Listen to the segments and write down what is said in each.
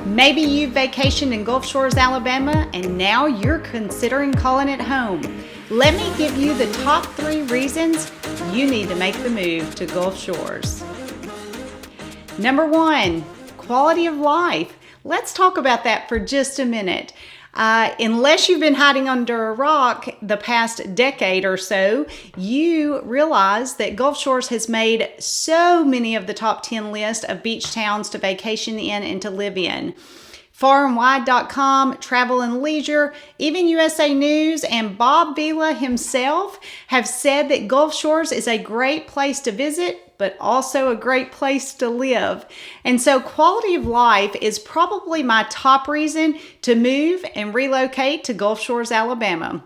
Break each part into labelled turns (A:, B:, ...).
A: Maybe you've vacationed in Gulf Shores, Alabama, and now you're considering calling it home. Let me give you the top 3 reasons you need to make the move to Gulf Shores. Number 1, quality of life. Let's talk about that for just a minute. Unless you've been hiding under a rock the past decade or so, you realize that Gulf Shores has made so many of the top 10 list of beach towns to vacation in and to live in. FarAndWide.com, Travel and Leisure, even USA News, and Bob Vila himself have said that Gulf Shores is a great place to visit, but also a great place to live. And so quality of life is probably my top reason to move and relocate to Gulf Shores, Alabama.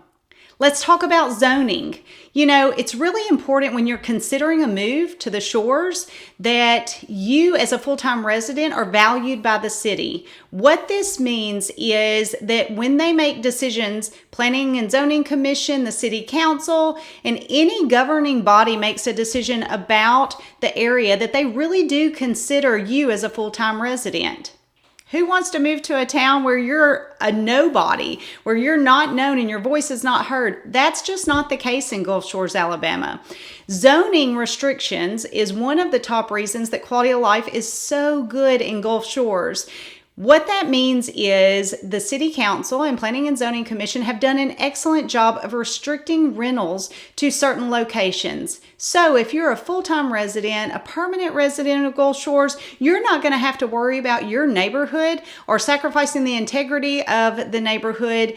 A: Let's talk about zoning. You know, it's really important when you're considering a move to the shores that you as a full-time resident are valued by the city. What this means is that when they make decisions, Planning and Zoning Commission, the City Council, and any governing body makes a decision about the area, that they really do consider you as a full-time resident. Who wants to move to a town where you're a nobody, where you're not known and your voice is not heard? That's just not the case in Gulf Shores, Alabama. Zoning restrictions is one of the top reasons that quality of life is so good in Gulf Shores. What that means is the City Council and Planning and Zoning Commission have done an excellent job of restricting rentals to certain locations. So if you're a full-time resident, a permanent resident of Gulf Shores, you're not going to have to worry about your neighborhood or sacrificing the integrity of the neighborhood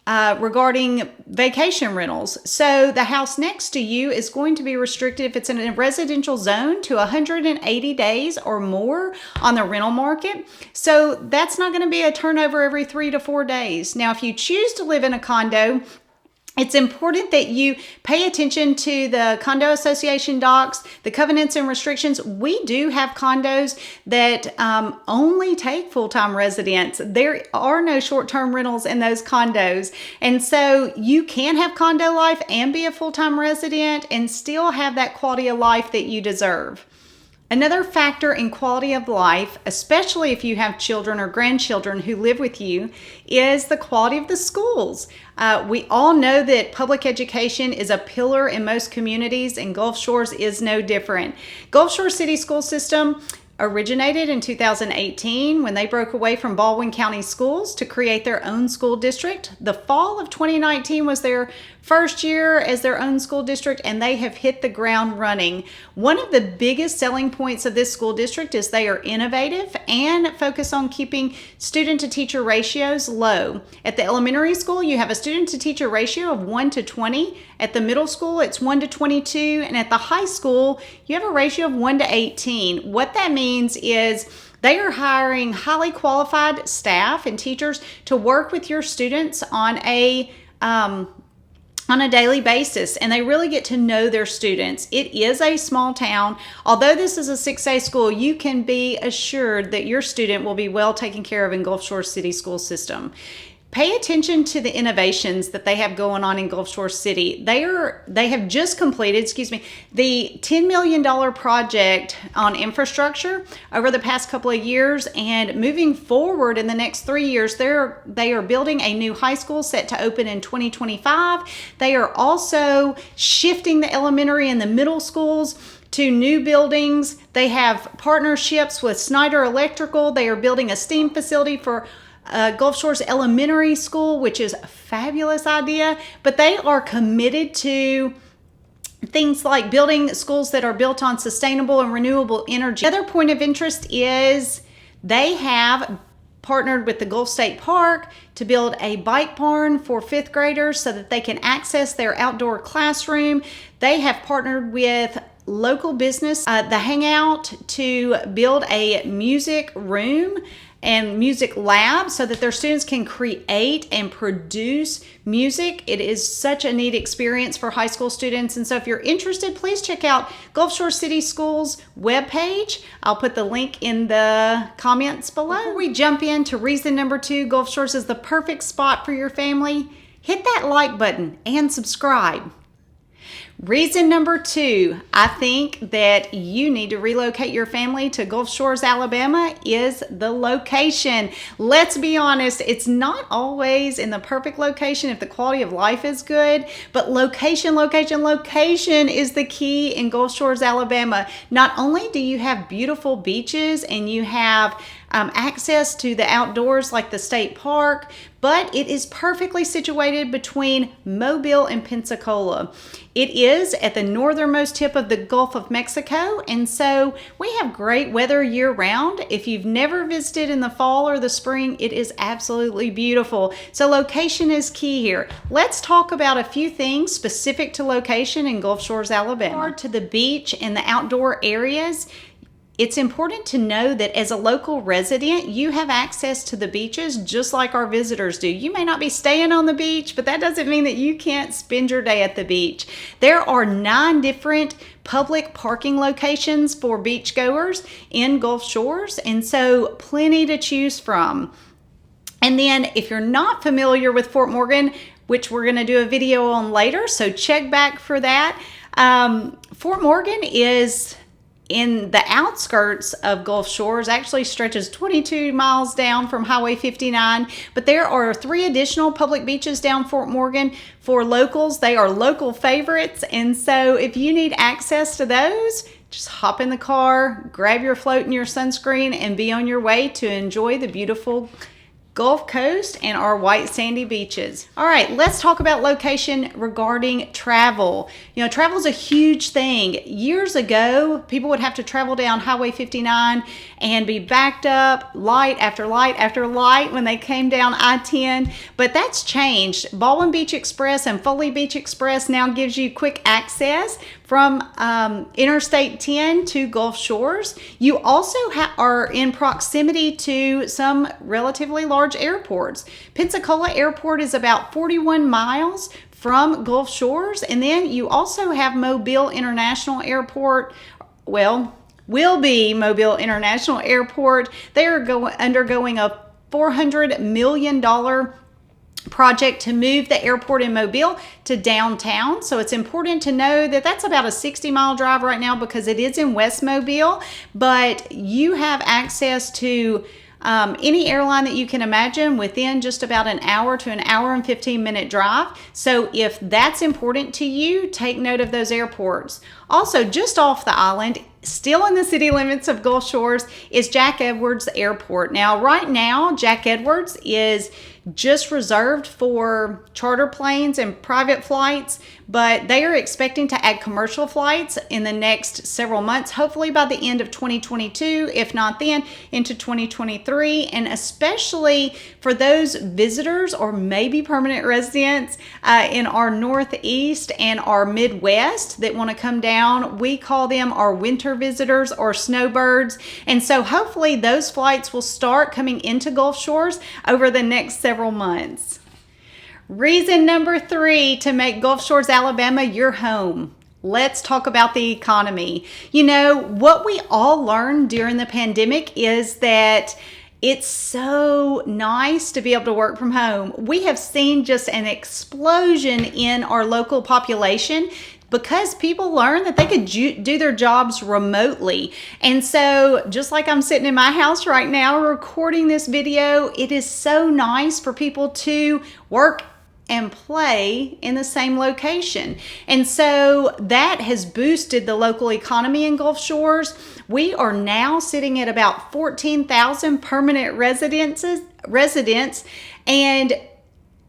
A: regarding vacation rentals. So the house next to you is going to be restricted if it's in a residential zone to 180 days or more on the rental market. So that's not going to be a turnover every 3 to 4 days. Now, if you choose to live in a condo, it's important that you pay attention to the condo association docs, the covenants and restrictions. We do have condos that only take full-time residents. There are no short-term rentals in those condos. And so you can have condo life and be a full-time resident and still have that quality of life that you deserve. Another factor in quality of life, especially if you have children or grandchildren who live with you, is the quality of the schools. We all know that public education is a pillar in most communities, and Gulf Shores is no different. Gulf Shores City School System originated in 2018 when they broke away from Baldwin County Schools to create their own school district. The fall of 2019 was their first year as their own school district, and they have hit the ground running. One of the biggest selling points of this school district is they are innovative and focus on keeping student-to-teacher ratios low. At the elementary school, you have a student-to-teacher ratio of 1 to 20. At the middle school, it's 1 to 22. And at the high school, you have a ratio of 1 to 18. What that means is they are hiring highly qualified staff and teachers to work with your students on a daily basis, and they really get to know their students. It is a small town. Although this is a 6A school, you can be assured that your student will be well taken care of in Gulf Shores City School System. Pay attention to the innovations that they have going on in Gulf Shores City. They have just completed, the $10 million project on infrastructure over the past couple of years, and moving forward in the next 3 years, they are building a new high school set to open in 2025. They are also shifting the elementary and the middle schools to new buildings. They have partnerships with Snyder Electrical. They are building a STEAM facility for Gulf Shores Elementary School, which is a fabulous idea, but they are committed to things like building schools that are built on sustainable and renewable energy. The other point of interest is they have partnered with the Gulf State Park to build a bike barn for 5th graders so that they can access their outdoor classroom. They have partnered with local business, The Hangout, to build a music room and music lab so that their students can create and produce music. It is such a neat experience for high school students. And so if you're interested, please check out Gulf Shores City Schools webpage. I'll put the link in the comments below. Before we jump into reason number 2, Gulf Shores is the perfect spot for your family, hit that like button and subscribe. Reason number 2, I think that you need to relocate your family to Gulf Shores, Alabama, is the location. Let's be honest, it's not always in the perfect location if the quality of life is good, but location is the key in Gulf Shores, Alabama. Not only do you have beautiful beaches and you have access to the outdoors like the state park, but it is perfectly situated between Mobile and Pensacola. It is at the northernmost tip of the Gulf of Mexico, and so we have great weather year-round. If you've never visited in the fall or the spring, it is absolutely beautiful. So location is key here. Let's talk about a few things specific to location in Gulf Shores, Alabama. To the beach and the outdoor areas, it's important to know that as a local resident, you have access to the beaches just like our visitors do. You may not be staying on the beach, but that doesn't mean that you can't spend your day at the beach. There are 9 different public parking locations for beachgoers in Gulf Shores, and so plenty to choose from. And then if you're not familiar with Fort Morgan, which we're going to do a video on later, so check back for that. Fort Morgan is in the outskirts of Gulf Shores, actually stretches 22 miles down from Highway 59, but there are 3 additional public beaches down Fort Morgan for locals. They are local favorites, and so if you need access to those, just hop in the car, grab your float and your sunscreen, and be on your way to enjoy the beautiful Gulf Coast and our white sandy beaches. All right, let's talk about location regarding travel. You know, travel is a huge thing. Years ago, people would have to travel down Highway 59 and be backed up light after light after light when they came down I-10, but that's changed. Baldwin Beach Express and Foley Beach Express now gives you quick access from Interstate 10 to Gulf Shores. You also are in proximity to some relatively large airports. Pensacola Airport is about 41 miles from Gulf Shores, and then you also have Mobile International Airport. Well, will be Mobile International Airport. They are undergoing a $400 million project to move the airport in Mobile to downtown. So it's important to know that that's about a 60-mile drive right now because it is in West Mobile, but you have access to any airline that you can imagine within just about an hour to an hour and 15-minute drive. So if that's important to you, take note of those airports. Also, just off the island, still in the city limits of Gulf Shores, is Jack Edwards Airport. Now, right now, Jack Edwards is just reserved for charter planes and private flights, but they are expecting to add commercial flights in the next several months, hopefully by the end of 2022, if not then into 2023. And especially for those visitors or maybe permanent residents in our Northeast and our Midwest that want to come down, we call them our winter visitors or snowbirds. And so hopefully those flights will start coming into Gulf Shores over the next several months. Reason number 3 to make Gulf Shores, Alabama your home. Let's talk about the economy. You know, what we all learned during the pandemic is that it's so nice to be able to work from home. We have seen just an explosion in our local population because people learned that they could do their jobs remotely. And so just like I'm sitting in my house right now recording this video, it is so nice for people to work and play in the same location. And so that has boosted the local economy in Gulf Shores. We are now sitting at about 14,000 permanent residents, and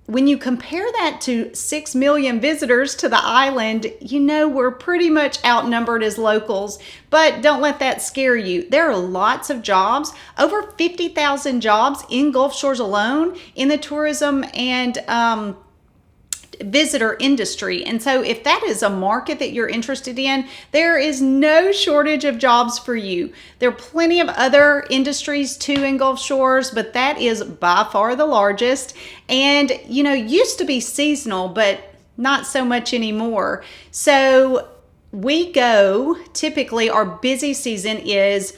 A: when you compare that to 6 million visitors to the island, you know we're pretty much outnumbered as locals, but don't let that scare you. There are lots of jobs, over 50,000 jobs in Gulf Shores alone in the tourism and visitor industry. And so if that is a market that you're interested in, there is no shortage of jobs for you. There are plenty of other industries too in Gulf Shores, but that is by far the largest. And, you know, used to be seasonal, but not so much anymore. So we go, typically our busy season is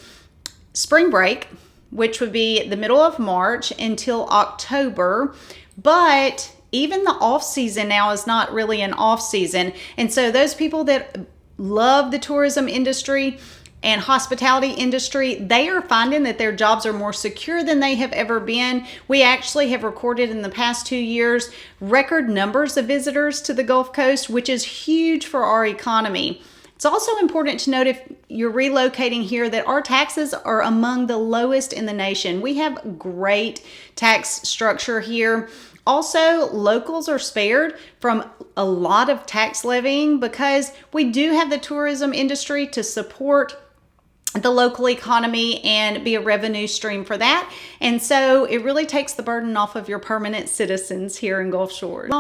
A: spring break, which would be the middle of March until October. But even the off season now is not really an off season. And so those people that love the tourism industry and hospitality industry, they are finding that their jobs are more secure than they have ever been. We actually have recorded in the past 2 years record numbers of visitors to the Gulf Coast, which is huge for our economy. It's also important to note if you're relocating here that our taxes are among the lowest in the nation. We have great tax structure here. Also, locals are spared from a lot of tax levying because we do have the tourism industry to support the local economy and be a revenue stream for that. And so it really takes the burden off of your permanent citizens here in Gulf Shores.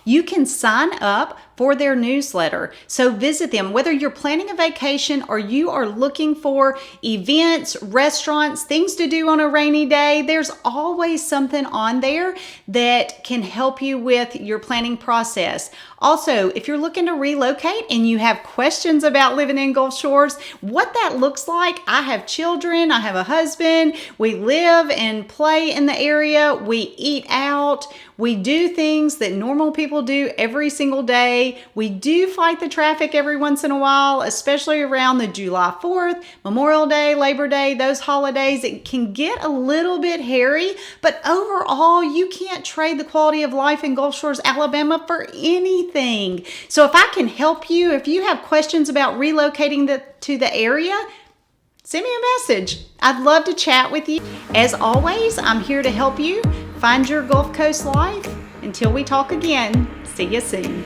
A: You can sign up for their newsletter. So visit them, whether you're planning a vacation or you are looking for events, restaurants, things to do on a rainy day. There's always something on there that can help you with your planning process. Also, if you're looking to relocate and you have questions about living in Gulf Shores, what that looks like, I have children, I have a husband, we live and play in the area, we eat out, we do things that normal people do every single day. We do fight the traffic every once in a while, especially around the July 4th, Memorial Day, Labor Day, those holidays. It can get a little bit hairy, but overall, you can't trade the quality of life in Gulf Shores, Alabama for anything. So if I can help you, if you have questions about relocating to the area, send me a message. I'd love to chat with you. As always, I'm here to help you find your Gulf Coast life. Until we talk again, see you soon.